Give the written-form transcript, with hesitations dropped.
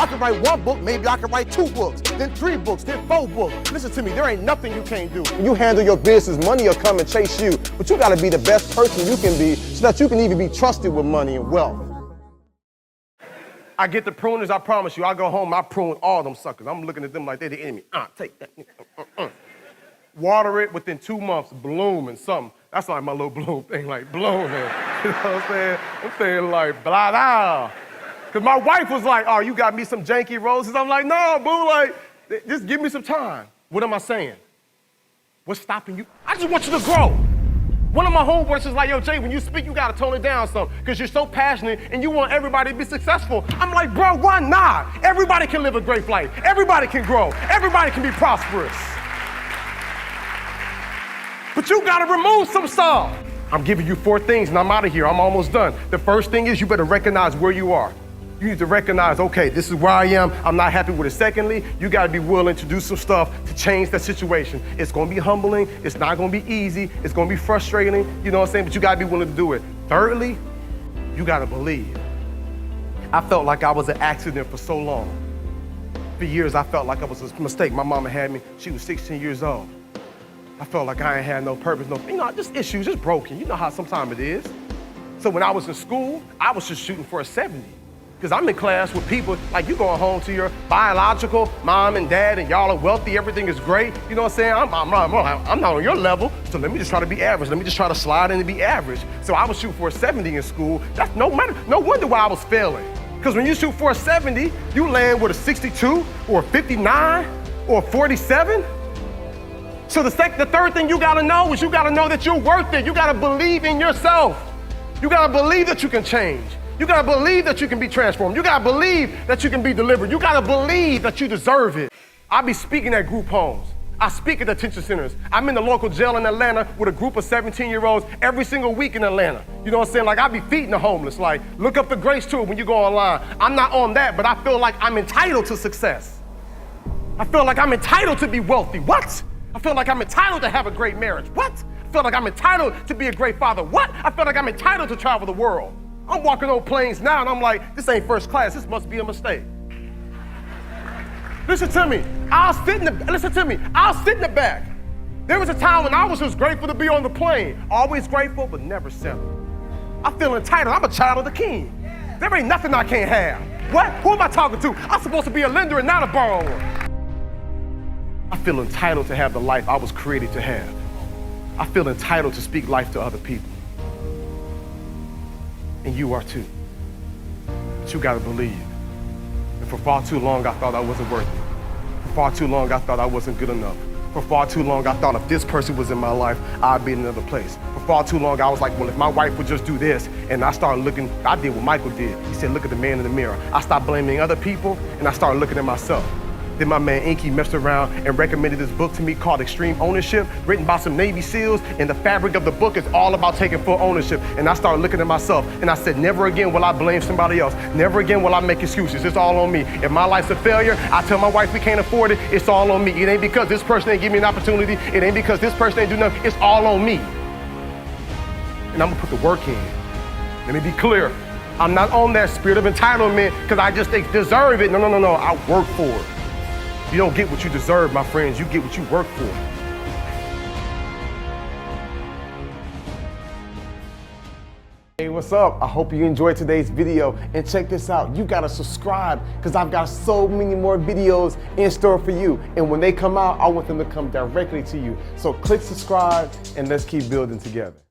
I could write 1 book, maybe I could write 2 books, then 3 books, then 4 books. Listen to me, there ain't nothing you can't do. When you handle your business, money will come and chase you. But you gotta be the best person you can be so that you can even be trusted with money and wealth. I get the pruners, I promise you, I go home, I prune all them suckers. I'm looking at them like they're the enemy. Take that. Water it within 2 months, bloom and something. That's like my little bloom thing, like bloom. You know what I'm saying? I'm saying like blah blah. Cause my wife was like, oh, you got me some janky roses. I'm like, no, boo, like, just give me some time. What am I saying? What's stopping you? I just want you to grow. One of my homeboys is like, yo, Jay, when you speak, you gotta tone it down some, because you're so passionate and you want everybody to be successful. I'm like, bro, why not? Everybody can live a great life. Everybody can grow. Everybody can be prosperous. But you gotta remove some stuff. I'm giving you 4 things and I'm out of here. I'm almost done. The first thing is you better recognize where you are. You need to recognize, okay, this is where I am. I'm not happy with it. Secondly, you gotta be willing to do some stuff to change that situation. It's gonna be humbling. It's not gonna be easy. It's gonna be frustrating. You know what I'm saying? But you gotta be willing to do it. Thirdly, you gotta believe. I felt like I was an accident for so long. For years, I felt like I was a mistake. My mama had me. She was 16 years old. I felt like I ain't had no purpose, just issues, just broken. You know how sometimes it is. So when I was in school, I was just shooting for a 70. Because I'm in class with people, like you going home to your biological mom and dad and y'all are wealthy, everything is great. You know what I'm saying? I'm not on your level, so let me just try to be average. Let me just try to slide in and be average. So I was shooting for a 70 in school. That's no wonder why I was failing. Because when you shoot for a 70, you land with a 62 or a 59 or a 47. So the third thing you gotta know is you gotta know that you're worth it. You gotta believe in yourself. You gotta believe that you can change. You gotta believe that you can be transformed. You gotta believe that you can be delivered. You gotta believe that you deserve it. I be speaking at group homes. I speak at detention centers. I'm in the local jail in Atlanta with a group of 17-year-olds every single week in Atlanta. You know what I'm saying? Like I be feeding the homeless. Like look up the Grace Tour when you go online. I'm not on that, but I feel like I'm entitled to success. I feel like I'm entitled to be wealthy. What? I feel like I'm entitled to have a great marriage. What? I feel like I'm entitled to be a great father. What? I feel like I'm entitled to travel the world. I'm walking on planes now and I'm like, this ain't first class, this must be a mistake. Listen to me, I'll sit in the back. There was a time when I was just grateful to be on the plane. Always grateful, but never settled. I feel entitled, I'm a child of the king. There ain't nothing I can't have. What? Who am I talking to? I'm supposed to be a lender and not a borrower. I feel entitled to have the life I was created to have. I feel entitled to speak life to other people. And you are too. But you gotta believe. And for far too long, I thought I wasn't worth it. For far too long, I thought I wasn't good enough. For far too long, I thought if this person was in my life, I'd be in another place. For far too long, I was like, well, if my wife would just do this, and I started looking, I did what Michael did. He said, look at the man in the mirror. I stopped blaming other people, and I started looking at myself. Then my man Inky messed around and recommended this book to me called Extreme Ownership, written by some Navy SEALs, and the fabric of the book is all about taking full ownership. And I started looking at myself, and I said, never again will I blame somebody else. Never again will I make excuses. It's all on me. If my life's a failure, I tell my wife we can't afford it, it's all on me. It ain't because this person ain't give me an opportunity, it ain't because this person ain't do nothing, it's all on me. And I'm gonna put the work in. Let me be clear. I'm not on that spirit of entitlement because I just deserve it. No, I work for it. You don't get what you deserve, my friends. You get what you work for. Hey, what's up? I hope you enjoyed today's video. And check this out. You gotta subscribe because I've got so many more videos in store for you. And when they come out, I want them to come directly to you. So click subscribe and let's keep building together.